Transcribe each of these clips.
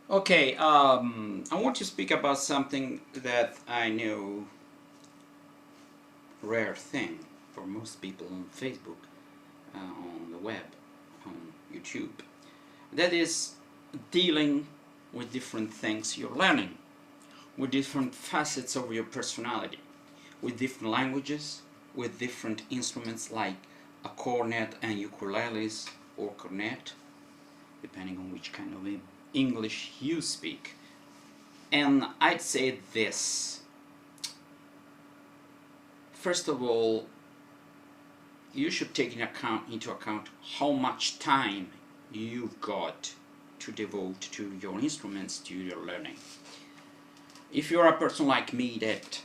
Okay, I want to speak about something that I know rare thing for most people on Facebook, on the web, on YouTube. That is dealing with different things you're learning, with different facets of your personality, with different languages, with different instruments like a cornet and ukuleles or cornet, depending on which kind of English you speak. And I'd say this. First of all, you should take into account how much time you've got to devote to your instruments, to your learning. If you're a person like me that,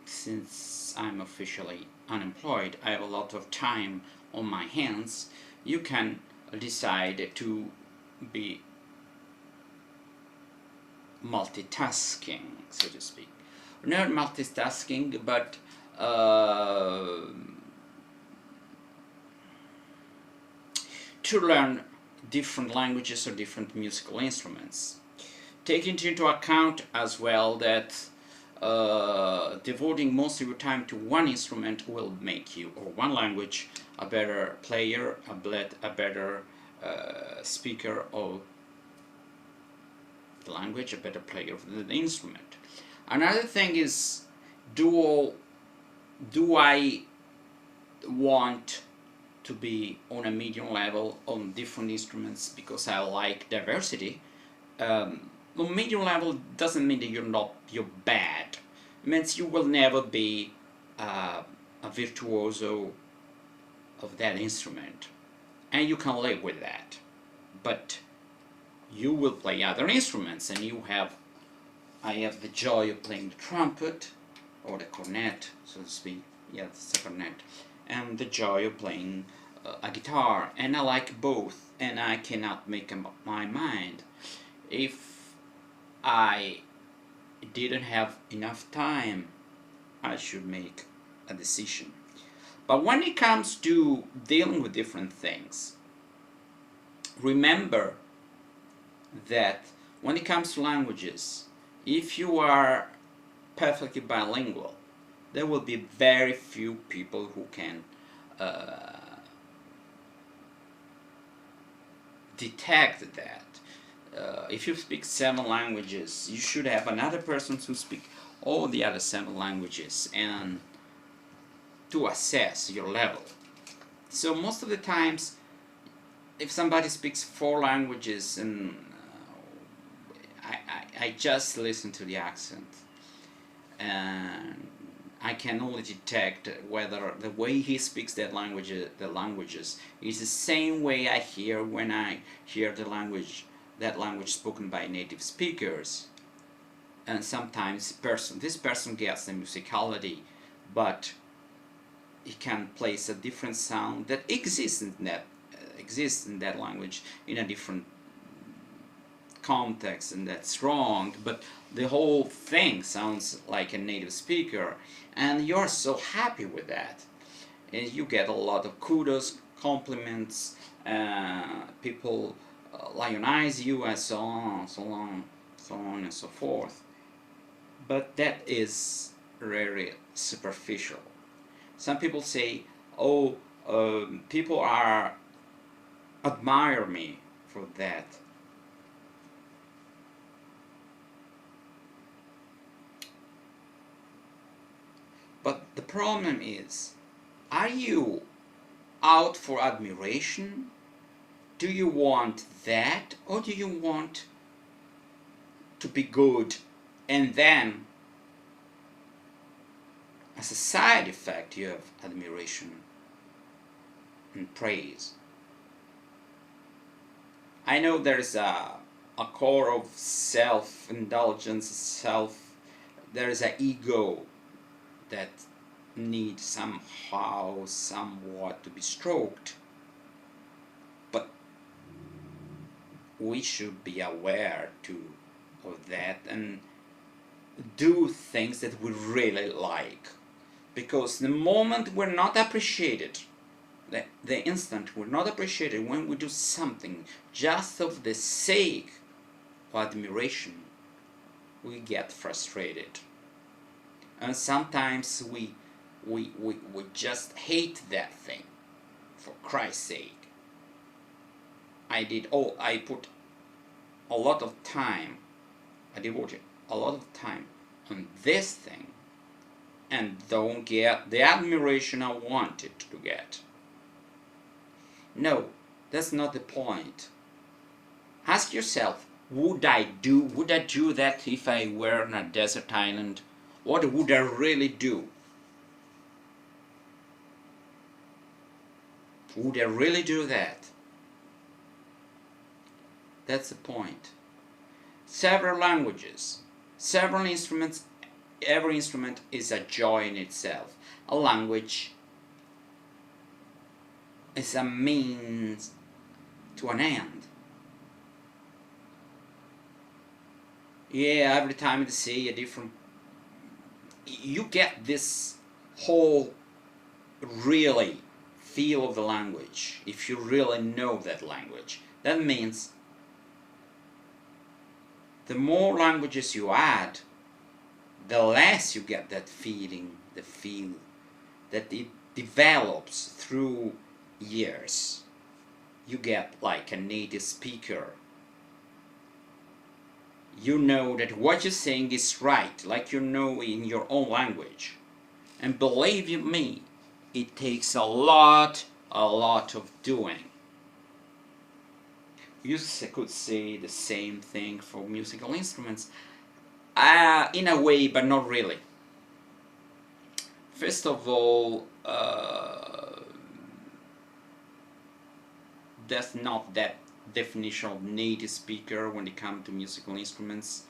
since I'm officially unemployed, I have a lot of time on my hands, you can decide to be multitasking, so to speak. Not multitasking, but to learn different languages or different musical instruments. Taking into account as well that devoting most of your time to one instrument will make you, or one language, a better player, a better speaker of the language, a better player of the instrument. Another thing is, do I want to be on a medium level on different instruments because I like diversity? On medium level doesn't mean that you're bad. It means you will never be a virtuoso of that instrument, and you can live with that. But you will play other instruments, and I have the joy of playing the trumpet or the cornet, so to speak. Yeah, it's the cornet, and the joy of playing a guitar, and I like both, and I cannot make up my mind. If I didn't have enough time, I should make a decision. But when it comes to dealing with different things, remember that when it comes to languages, if you are perfectly bilingual, there will be very few people who can detect that. If you speak 7 languages, you should have another person who speaks all the other 7 languages and to assess your level. So most of the times, if somebody speaks 4 languages and I just listen to the accent, and I can only detect whether the way he speaks the languages is the same way I hear when I hear that language spoken by native speakers. And sometimes this person gets the musicality, but he can place a different sound that exists in that language in a different context, and that's wrong, but the whole thing sounds like a native speaker, and you're so happy with that, and you get a lot of kudos, compliments, people lionize you, and so on, so on, so on and so forth. But that is very superficial. Some people say, oh, people admire me for that. But the problem is, are you out for admiration? Do you want that, or do you want to be good, and then as a side effect you have admiration and praise? I know there's a core of self-indulgence, there is an ego that need somehow, somewhat to be stroked. But we should be aware of that and do things that we really like. Because the moment we're not appreciated, the instant we're not appreciated when we do something just of the sake of admiration, we get frustrated. And sometimes we just hate that thing. For Christ's sake, I put a lot of time, I devoted a lot of time on this thing, and don't get the admiration I wanted to get. No, that's not the point. Ask yourself, would I do that if I were on a desert island? What would I really do? Would I really do that? That's the point. Several languages, several instruments, every instrument is a joy in itself. A language is a means to an end. Yeah, every time you see a different, you get this whole really feel of the language if you really know that language. That means the more languages you add, the less you get that feeling, the feel that it develops through years. You get like a native speaker. You know that what you're saying is right, like you know in your own language. And believe you me, it takes a lot of doing. You could say the same thing for musical instruments, in a way, but not really. First of all, that's not that definition of native speaker when it comes to musical instruments.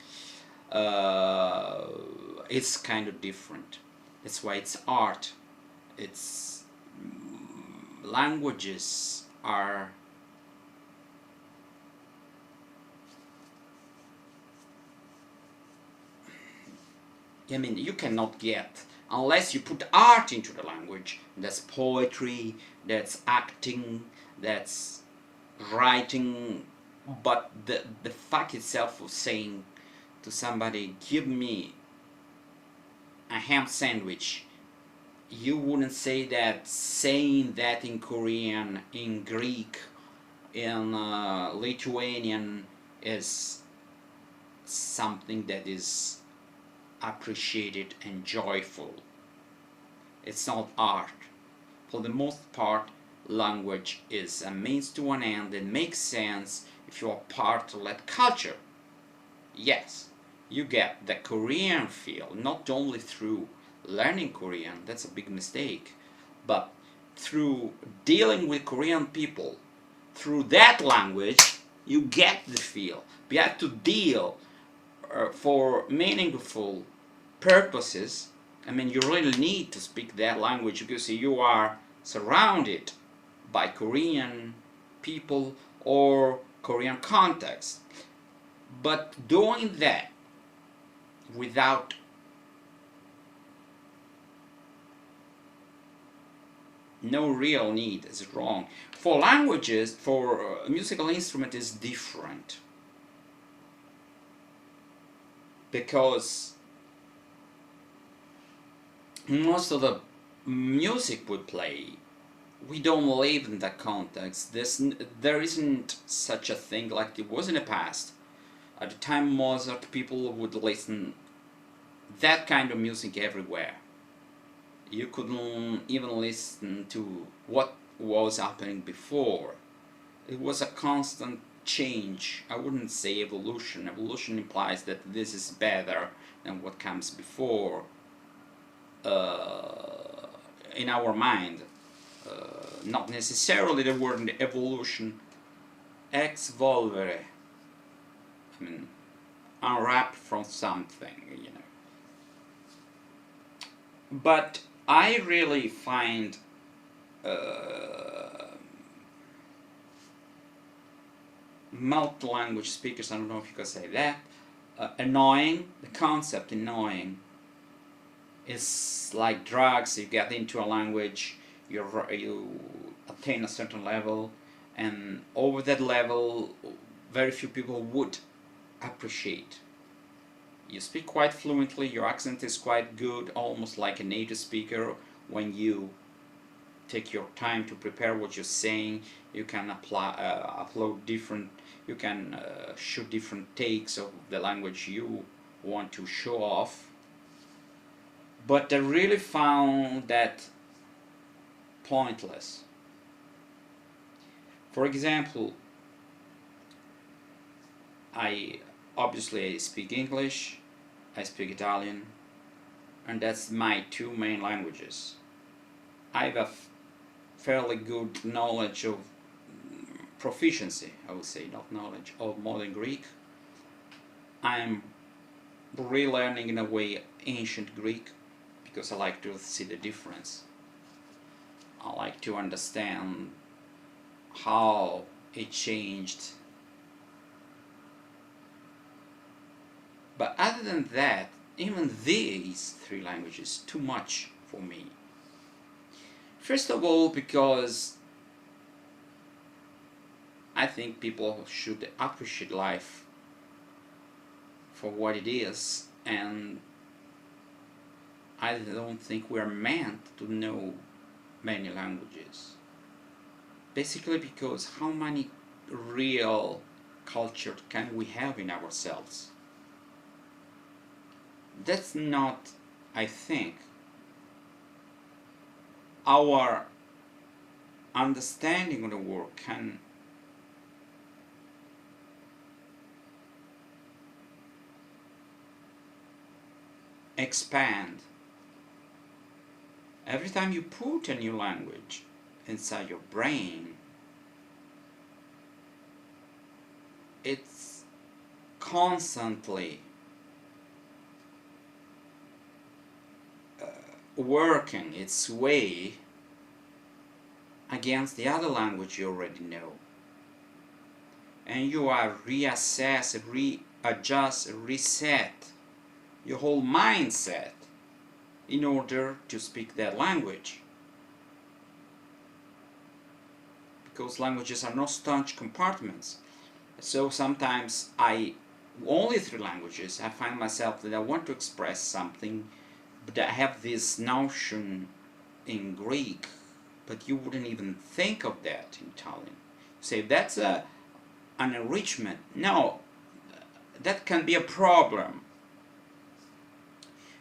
It's kind of different. That's why it's art. It's languages are I mean, you cannot get unless you put art into the language. That's poetry, that's acting, that's writing. But the fact itself of saying to somebody, give me a ham sandwich, you wouldn't say that saying that in Korean, in Greek, in Lithuanian is something that is appreciated and joyful. It's not art. For the most part, language is a means to an end and makes sense if you are part of that culture. Yes, you get the Korean feel, not only through learning Korean, that's a big mistake, but through dealing with Korean people, through that language, you get the feel. You have to deal for meaningful purposes. I mean, you really need to speak that language because you are surrounded by Korean people or Korean context. But doing that without no real need is wrong. For languages, for musical instrument is different, because most of the music we play, we don't live in that context. There isn't such a thing like it was in the past. At the time Mozart, people would listen that kind of music everywhere. You couldn't even listen to what was happening before. It was a constant change. I wouldn't say evolution. Evolution implies that this is better than what comes before. In our mind, not necessarily the word evolution. Ex volvere, I mean, unwrap from something, you know. But I really find multi-language speakers, I don't know if you can say that, annoying. The concept annoying is like drugs. You get into a language, you attain a certain level, and over that level very few people would appreciate. You speak quite fluently, your accent is quite good, almost like a native speaker. When you take your time to prepare what you're saying, you can upload different, you can shoot different takes of the language you want to show off. But I really found that pointless. For example, I obviously speak English, I speak Italian, and that's my two main languages. I have a fairly good knowledge of proficiency, I would say, not knowledge, of modern Greek. I'm relearning in a way ancient Greek because I like to see the difference. I like to understand how it changed. But other than that, even these three languages, too much for me. First of all, because I think people should appreciate life for what it is, and I don't think we're meant to know many languages. Basically because how many real culture can we have in ourselves? That's not, I think, our understanding of the world can expand. Every time you put a new language inside your brain, it's constantly working its way against the other language you already know. And you are reassess, readjust, reset your whole mindset in order to speak that language. Because languages are not staunch compartments. So sometimes only through languages, I find myself that I want to express something, but I have this notion in Greek, but you wouldn't even think of that in Italian. Say that's an enrichment. No, that can be a problem.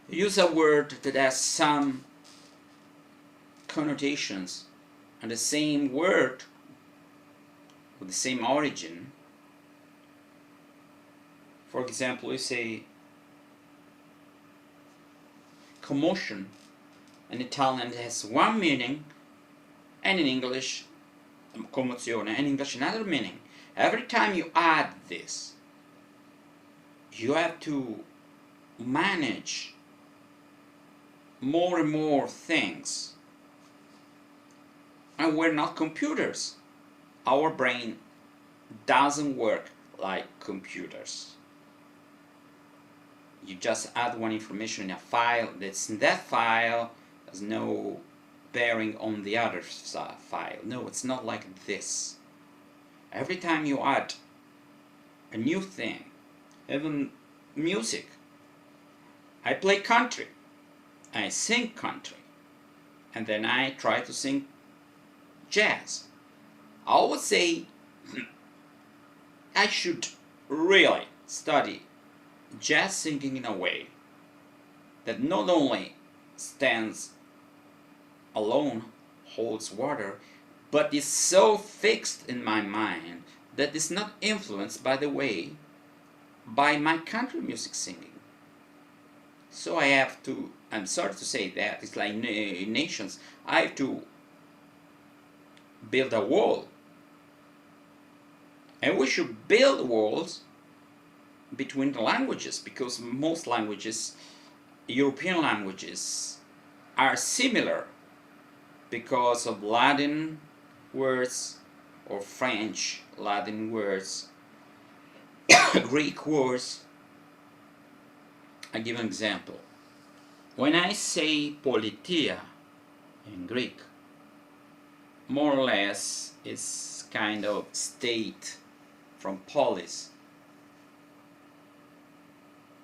Use a word that has some connotations, and the same word with the same origin. For example, you say commotion. In Italian it has one meaning, and in English, commozione, in English another meaning. Every time you add this, you have to manage more and more things. And we're not computers. Our brain doesn't work like computers. You just add one information in a file that's in that file, has no bearing on the other file. No, it's not like this. Every time you add a new thing, even music, I play country, I sing country, and then I try to sing jazz. I would say I should really study jazz singing in a way that not only stands alone, holds water, but is so fixed in my mind that it's not influenced, by the way, by my country music singing. So I have to, I'm sorry to say that, it's like nations, I have to build a wall. And we should build walls between the languages, because most languages, European languages, are similar because of Latin words or French Latin words, Greek words. I give an example. When I say politia in Greek, more or less is kind of state from polis.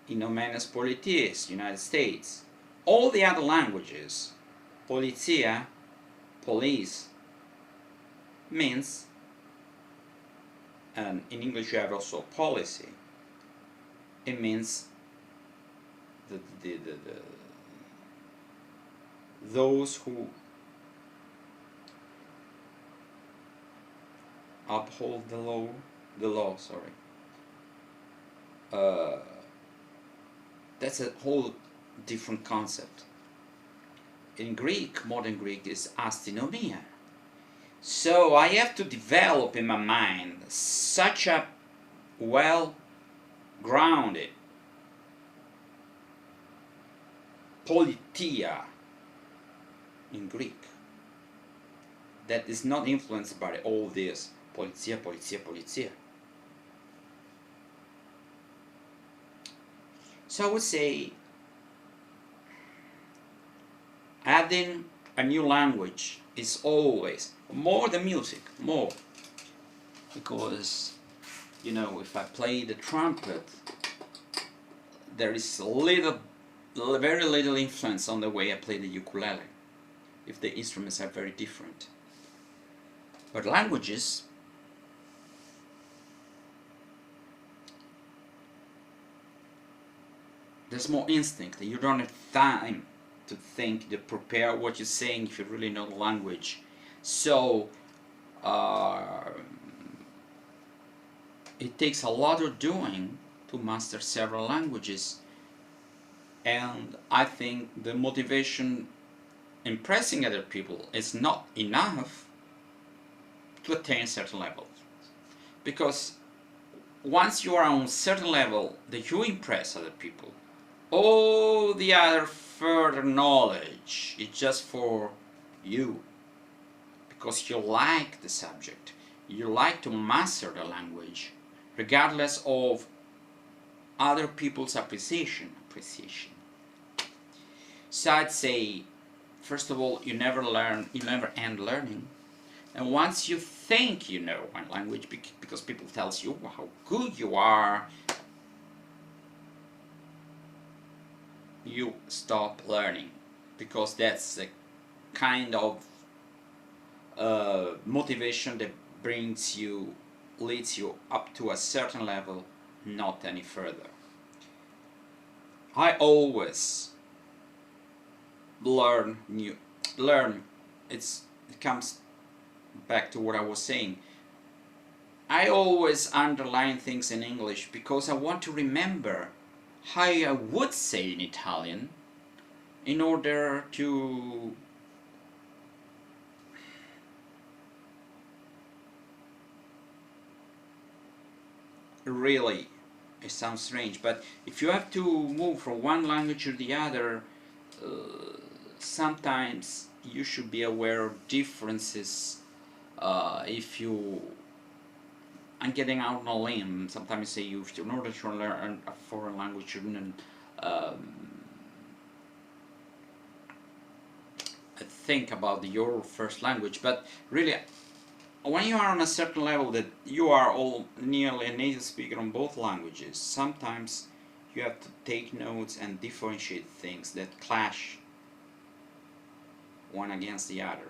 Inomenes politis, United States. All the other languages, polizia, police, means, and in English you have also policy, it means those who uphold the law, sorry. That's a whole different concept. In Greek, modern Greek is astynomia. So I have to develop in my mind such a well-grounded politia in Greek that is not influenced by all this polizia, polizia, polizia. So I would say adding a new language is always more than music, more, because you know, if I play the trumpet, there is very little influence on the way I play the ukulele, if the instruments are very different. But languages, there's more instinct. You don't have time to think, to prepare what you're saying if you really know the language. So it takes a lot of doing to master several languages, and I think the motivation impressing other people is not enough to attain certain levels, because once you are on a certain level that you impress other people, all the other further knowledge is just for you, because you like the subject, you like to master the language regardless of other people's appreciation. So I'd say, first of all, you never end learning. And once you think you know one language, because people tell you how good you are, you stop learning, because that's the kind of motivation that leads you up to a certain level, not any further. I always learn. It comes back to what I was saying. I always underline things in English because I want to remember how I would say in Italian in order to really, it sounds strange, but if you have to move from one language to the other, sometimes you should be aware of differences. If you, I'm getting out on a limb, sometimes say you, in order to learn a foreign language, you shouldn't think about your first language, but really, when you are on a certain level that you are all nearly a native speaker on both languages, sometimes you have to take notes and differentiate things that clash one against the other.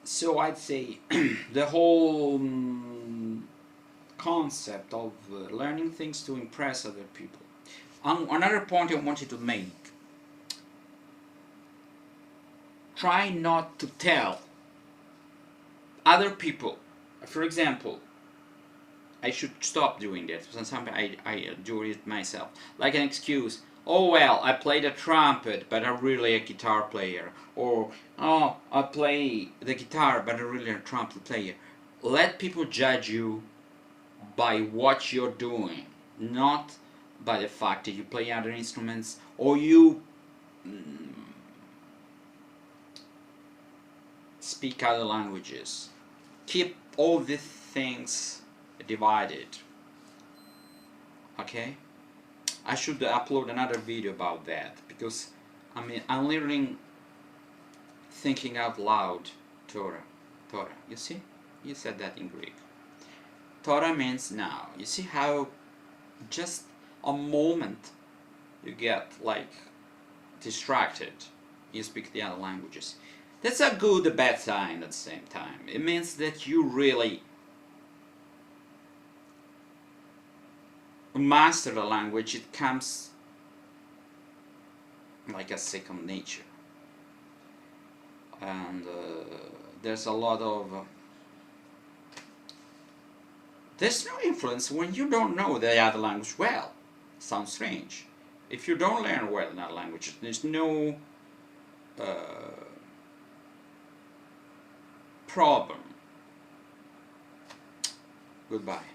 So I'd say the whole concept of learning things to impress other people. Another point I wanted to make: try not to tell other people. For example, I should stop doing that. Sometimes I do it myself. Like an excuse. Oh well, I play the trumpet, but I'm really a guitar player. Or, oh, I play the guitar, but I'm really a trumpet player. Let people judge you by what you're doing, not by the fact that you play other instruments or you speak other languages. Keep all these things divided. Okay? I should upload another video about that, because I mean, I'm learning thinking out loud. Torah, Torah. You see? You said that in Greek. Torah means now. You see how just a moment you get like distracted. You speak the other languages. That's a good, a bad sign at the same time. It means that you really master the language. It comes like a second nature. And there's a lot of there's no influence when you don't know the other language well. Sounds strange. If you don't learn well another language, there's no problem. Goodbye.